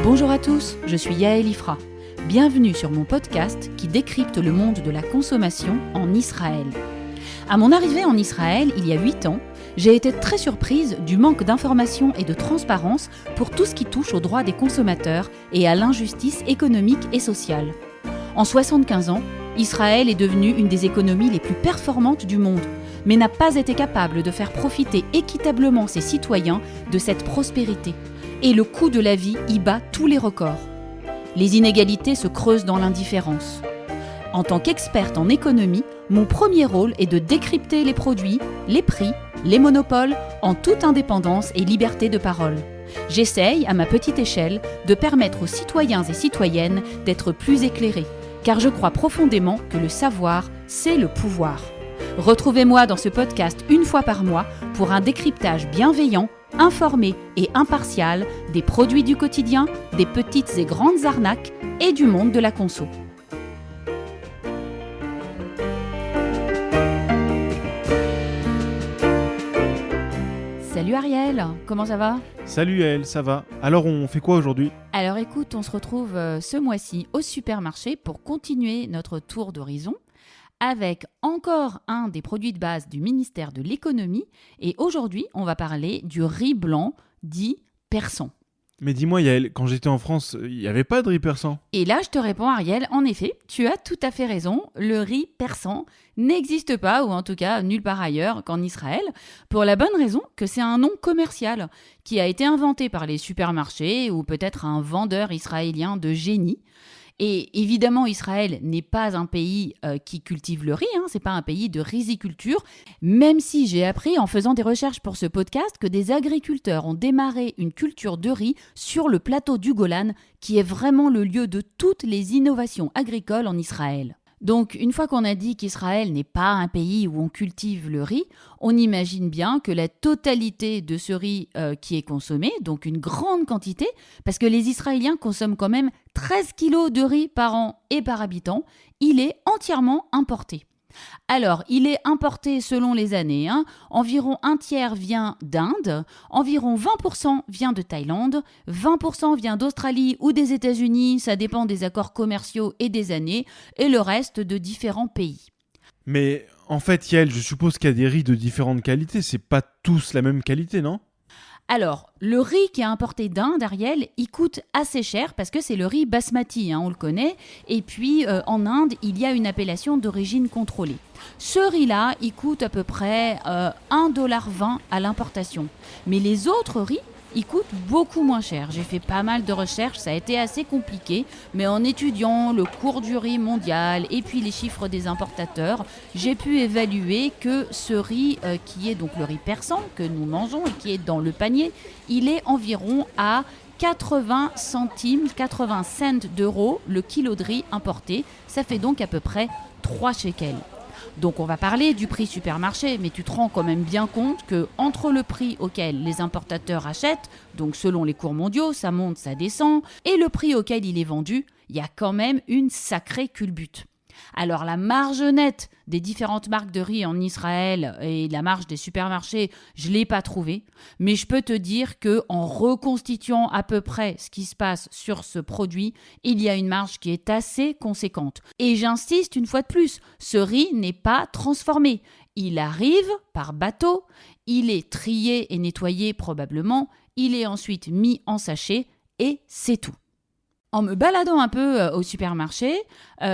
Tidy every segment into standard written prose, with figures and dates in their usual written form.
Bonjour à tous, je suis Yael Ifra. Bienvenue sur mon podcast qui décrypte le monde de la consommation en Israël. À mon arrivée en Israël, il y a 8 ans, j'ai été très surprise du manque d'information et de transparence pour tout ce qui touche aux droits des consommateurs et à l'injustice économique et sociale. En 75 ans, Israël est devenu une des économies les plus performantes du monde, mais n'a pas été capable de faire profiter équitablement ses citoyens de cette prospérité. Et le coût de la vie y bat tous les records. Les inégalités se creusent dans l'indifférence. En tant qu'experte en économie, mon premier rôle est de décrypter les produits, les prix, les monopoles, en toute indépendance et liberté de parole. J'essaye, à ma petite échelle, de permettre aux citoyens et citoyennes d'être plus éclairés, car je crois profondément que le savoir, c'est le pouvoir. Retrouvez-moi dans ce podcast une fois par mois pour un décryptage bienveillant, informé et impartial des produits du quotidien, des petites et grandes arnaques et du monde de la conso. Salut Ariel, comment ça va ? Salut Yael, ça va ? Alors on fait quoi aujourd'hui ? Alors écoute, on se retrouve ce mois-ci au supermarché pour continuer notre tour d'horizon avec encore un des produits de base du ministère de l'économie. Et aujourd'hui, on va parler du riz blanc dit persan. Mais dis-moi Yael, quand j'étais en France, il n'y avait pas de riz persan ? Et là, je te réponds Ariel, en effet, tu as tout à fait raison, le riz persan n'existe pas, ou en tout cas nulle part ailleurs qu'en Israël, pour la bonne raison que c'est un nom commercial qui a été inventé par les supermarchés ou peut-être un vendeur israélien de génie. Et évidemment, Israël n'est pas un pays qui cultive le riz, c'est pas un pays de riziculture, même si j'ai appris en faisant des recherches pour ce podcast que des agriculteurs ont démarré une culture de riz sur le plateau du Golan, qui est vraiment le lieu de toutes les innovations agricoles en Israël. Donc, une fois qu'on a dit qu'Israël n'est pas un pays où on cultive le riz, on imagine bien que la totalité de ce riz qui est consommé, donc une grande quantité, parce que les Israéliens consomment quand même 13 kilos de riz par an et par habitant, il est entièrement importé. Alors, il est importé selon les années. Environ un tiers vient d'Inde, environ 20% vient de Thaïlande, 20% vient d'Australie ou des États-Unis, ça dépend des accords commerciaux et des années, et le reste de différents pays. Mais en fait Yael, je suppose qu'il y a des riz de différentes qualités, c'est pas tous la même qualité, non ? Alors, le riz qui est importé d'Inde, Ariel, il coûte assez cher parce que c'est le riz basmati, on le connaît. Et puis, en Inde, il y a une appellation d'origine contrôlée. Ce riz-là, il coûte à peu près 1,20$ à l'importation. Mais les autres riz, ils coûtent beaucoup moins cher. J'ai fait pas mal de recherches, ça a été assez compliqué, mais en étudiant le cours du riz mondial et puis les chiffres des importateurs, j'ai pu évaluer que ce riz, qui est donc le riz persan que nous mangeons et qui est dans le panier, il est environ à 80 cents d'euros le kilo de riz importé. Ça fait donc à peu près 3 shekels. Donc on va parler du prix supermarché, mais tu te rends quand même bien compte que entre le prix auquel les importateurs achètent, donc selon les cours mondiaux, ça monte, ça descend, et le prix auquel il est vendu, il y a quand même une sacrée culbute. Alors la marge nette des différentes marques de riz en Israël et la marge des supermarchés, je ne l'ai pas trouvée, mais je peux te dire qu'en reconstituant à peu près ce qui se passe sur ce produit, il y a une marge qui est assez conséquente. Et j'insiste une fois de plus, ce riz n'est pas transformé. Il arrive par bateau, il est trié et nettoyé probablement, il est ensuite mis en sachet et c'est tout. En me baladant un peu au supermarché,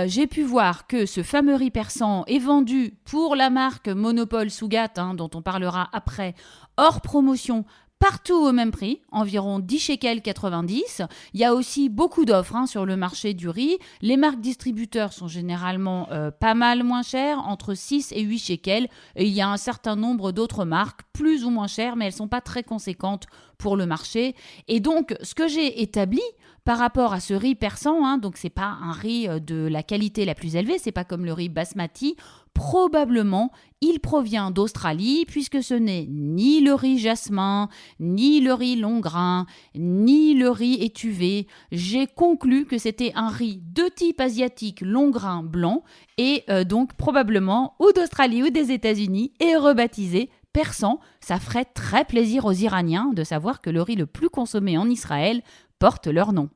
j'ai pu voir que ce fameux riz persan est vendu pour la marque Monopole Sougat, dont on parlera après, hors promotion, partout au même prix, environ 10 shekels 90. Il y a aussi beaucoup d'offres sur le marché du riz. Les marques distributeurs sont généralement pas mal moins chères, entre 6 et 8 shekels. Et il y a un certain nombre d'autres marques, plus ou moins chères, mais elles ne sont pas très conséquentes pour le marché. Et donc, ce que j'ai établi par rapport à ce riz persan, donc c'est pas un riz de la qualité la plus élevée, c'est pas comme le riz basmati, probablement il provient d'Australie puisque ce n'est ni le riz jasmin, ni le riz long grain, ni le riz étuvé. J'ai conclu que c'était un riz de type asiatique long grain blanc et donc probablement ou d'Australie ou des États-Unis et rebaptisé persan. Ça ferait très plaisir aux Iraniens de savoir que le riz le plus consommé en Israël porte leur nom.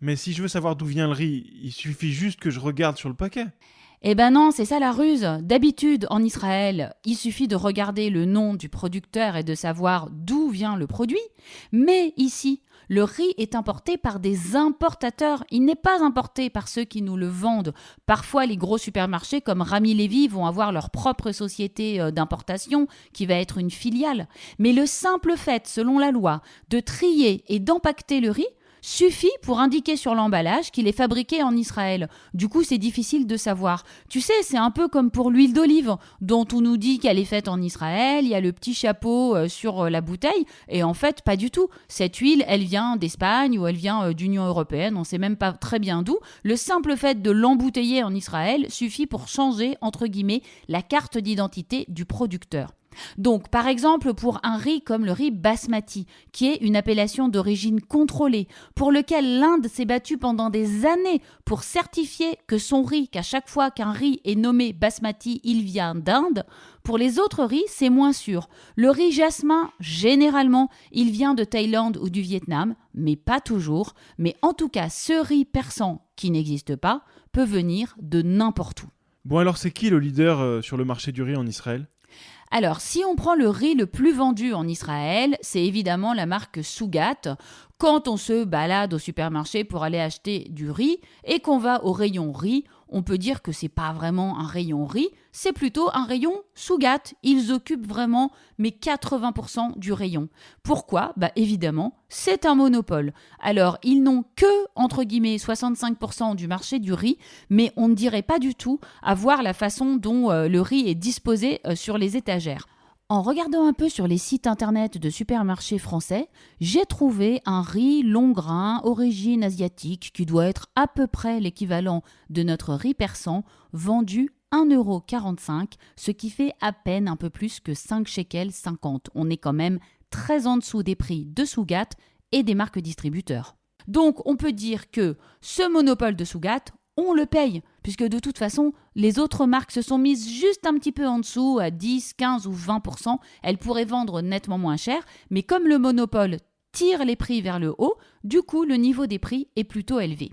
Mais si je veux savoir d'où vient le riz, il suffit juste que je regarde sur le paquet. Eh ben non, c'est ça la ruse. D'habitude, en Israël, il suffit de regarder le nom du producteur et de savoir d'où vient le produit. Mais ici, le riz est importé par des importateurs. Il n'est pas importé par ceux qui nous le vendent. Parfois, les gros supermarchés comme Rami Lévy vont avoir leur propre société d'importation qui va être une filiale. Mais le simple fait, selon la loi, de trier et d'empaqueter le riz suffit pour indiquer sur l'emballage qu'il est fabriqué en Israël. Du coup, c'est difficile de savoir. Tu sais, c'est un peu comme pour l'huile d'olive, dont on nous dit qu'elle est faite en Israël, il y a le petit chapeau sur la bouteille, et en fait, pas du tout. Cette huile, elle vient d'Espagne ou elle vient d'Union européenne, on ne sait même pas très bien d'où. Le simple fait de l'embouteiller en Israël suffit pour changer, entre guillemets, la carte d'identité du producteur. Donc, par exemple, pour un riz comme le riz basmati, qui est une appellation d'origine contrôlée, pour lequel l'Inde s'est battue pendant des années pour certifier que son riz, qu'à chaque fois qu'un riz est nommé basmati, il vient d'Inde, pour les autres riz, c'est moins sûr. Le riz jasmin, généralement, il vient de Thaïlande ou du Vietnam, mais pas toujours. Mais en tout cas, ce riz persan, qui n'existe pas, peut venir de n'importe où. Bon alors c'est qui le leader sur le marché du riz en Israël ? Alors, si on prend le riz le plus vendu en Israël, c'est évidemment la marque Sougat. Quand on se balade au supermarché pour aller acheter du riz et qu'on va au rayon riz, on peut dire que c'est pas vraiment un rayon riz, c'est plutôt un rayon Sougat. Ils occupent vraiment 80% du rayon. Pourquoi ? Évidemment, c'est un monopole. Alors, ils n'ont que, entre guillemets, 65% du marché du riz, mais on ne dirait pas du tout à voir la façon dont le riz est disposé sur les étagères. En regardant un peu sur les sites internet de supermarchés français, j'ai trouvé un riz long grain, origine asiatique, qui doit être à peu près l'équivalent de notre riz persan, vendu 1,45 €, ce qui fait à peine un peu plus que 5 shekels 50. On est quand même très en dessous des prix de Sougat et des marques distributeurs. Donc on peut dire que ce monopole de Sougat, on le paye, puisque de toute façon, les autres marques se sont mises juste un petit peu en dessous, à 10, 15 ou 20%. Elles pourraient vendre nettement moins cher, mais comme le monopole tire les prix vers le haut, du coup, le niveau des prix est plutôt élevé.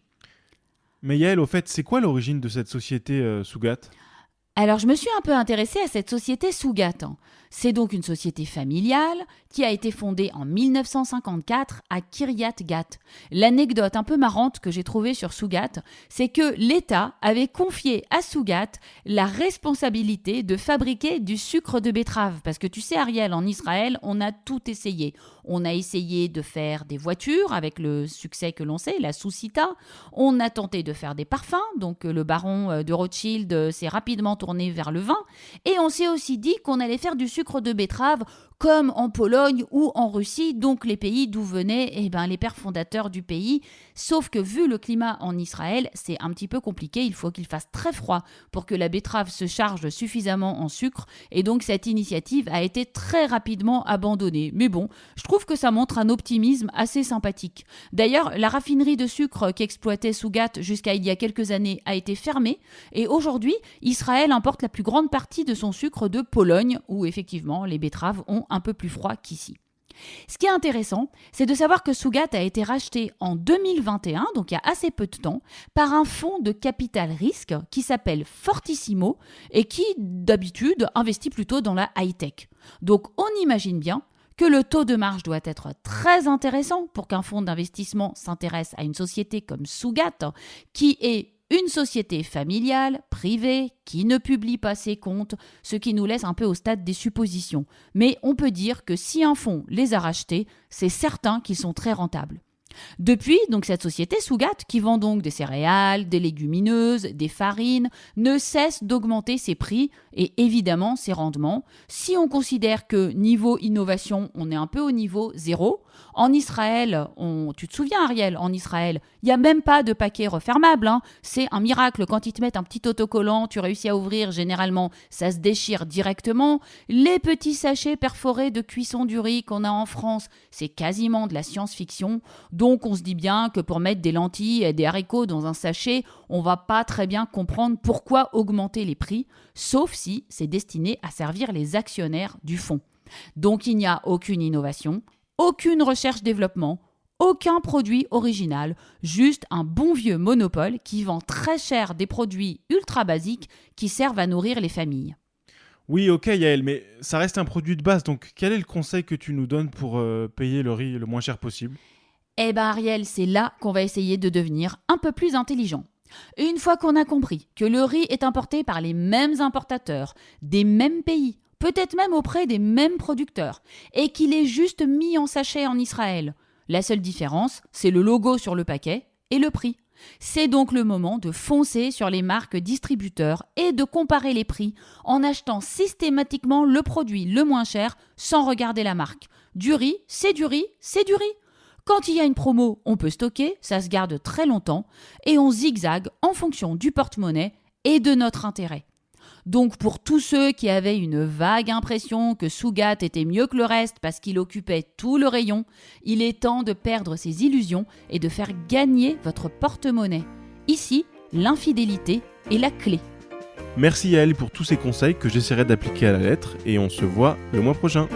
Mais Yael, au fait, c'est quoi l'origine de cette société Sougat ? Alors, je me suis un peu intéressée à cette société Sougat. C'est donc une société familiale qui a été fondée en 1954 à Kiryat Gat. L'anecdote un peu marrante que j'ai trouvée sur Sougat, c'est que l'État avait confié à Sougat la responsabilité de fabriquer du sucre de betterave. Parce que tu sais, Ariel, en Israël, on a tout essayé. On a essayé de faire des voitures avec le succès que l'on sait, la Soussita. On a tenté de faire des parfums, donc le baron de Rothschild s'est rapidement tourné vers le vin. Et on s'est aussi dit qu'on allait faire du sucre de betterave comme en Pologne ou en Russie, donc les pays d'où venaient les pères fondateurs du pays. Sauf que vu le climat en Israël, c'est un petit peu compliqué. Il faut qu'il fasse très froid pour que la betterave se charge suffisamment en sucre. Et donc cette initiative a été très rapidement abandonnée. Mais bon, je trouve que ça montre un optimisme assez sympathique. D'ailleurs, la raffinerie de sucre qu'exploitait Sougat jusqu'à il y a quelques années a été fermée. Et aujourd'hui, Israël importe la plus grande partie de son sucre de Pologne, où effectivement les betteraves ont un peu plus froid qu'ici. Ce qui est intéressant, c'est de savoir que Sougat a été racheté en 2021, donc il y a assez peu de temps, par un fonds de capital risque qui s'appelle Fortissimo et qui, d'habitude, investit plutôt dans la high-tech. Donc on imagine bien que le taux de marge doit être très intéressant pour qu'un fonds d'investissement s'intéresse à une société comme Sougat, qui est une société familiale, privée, qui ne publie pas ses comptes, ce qui nous laisse un peu au stade des suppositions. Mais on peut dire que si un fonds les a rachetés, c'est certain qu'ils sont très rentables. Depuis, donc cette société Sougat, qui vend donc des céréales, des légumineuses, des farines, ne cesse d'augmenter ses prix et évidemment ses rendements. Si on considère que niveau innovation, on est un peu au niveau 0, en Israël, tu te souviens Ariel, en Israël, il n'y a même pas de paquet refermable. C'est un miracle quand ils te mettent un petit autocollant, tu réussis à ouvrir, généralement ça se déchire directement. Les petits sachets perforés de cuisson du riz qu'on a en France, c'est quasiment de la science-fiction. Donc on se dit bien que pour mettre des lentilles et des haricots dans un sachet, on va pas très bien comprendre pourquoi augmenter les prix, sauf si c'est destiné à servir les actionnaires du fonds. Donc il n'y a aucune innovation, aucune recherche-développement, Aucun produit original, juste un bon vieux monopole qui vend très cher des produits ultra basiques qui servent à nourrir les familles. Oui, ok Yael, mais ça reste un produit de base, donc quel est le conseil que tu nous donnes pour payer le riz le moins cher possible? Eh ben Ariel, c'est là qu'on va essayer de devenir un peu plus intelligent. Une fois qu'on a compris que le riz est importé par les mêmes importateurs, des mêmes pays, peut-être même auprès des mêmes producteurs, et qu'il est juste mis en sachet en Israël, la seule différence, c'est le logo sur le paquet et le prix. C'est donc le moment de foncer sur les marques distributeurs et de comparer les prix en achetant systématiquement le produit le moins cher sans regarder la marque. Du riz, c'est du riz, c'est du riz. Quand il y a une promo, on peut stocker, ça se garde très longtemps et on zigzague en fonction du porte-monnaie et de notre intérêt. Donc pour tous ceux qui avaient une vague impression que Sougat était mieux que le reste parce qu'il occupait tout le rayon, il est temps de perdre ses illusions et de faire gagner votre porte-monnaie. Ici, l'infidélité est la clé. Merci Yael pour tous ces conseils que j'essaierai d'appliquer à la lettre et on se voit le mois prochain.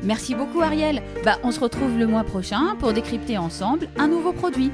Merci beaucoup Ariel. On se retrouve le mois prochain pour décrypter ensemble un nouveau produit.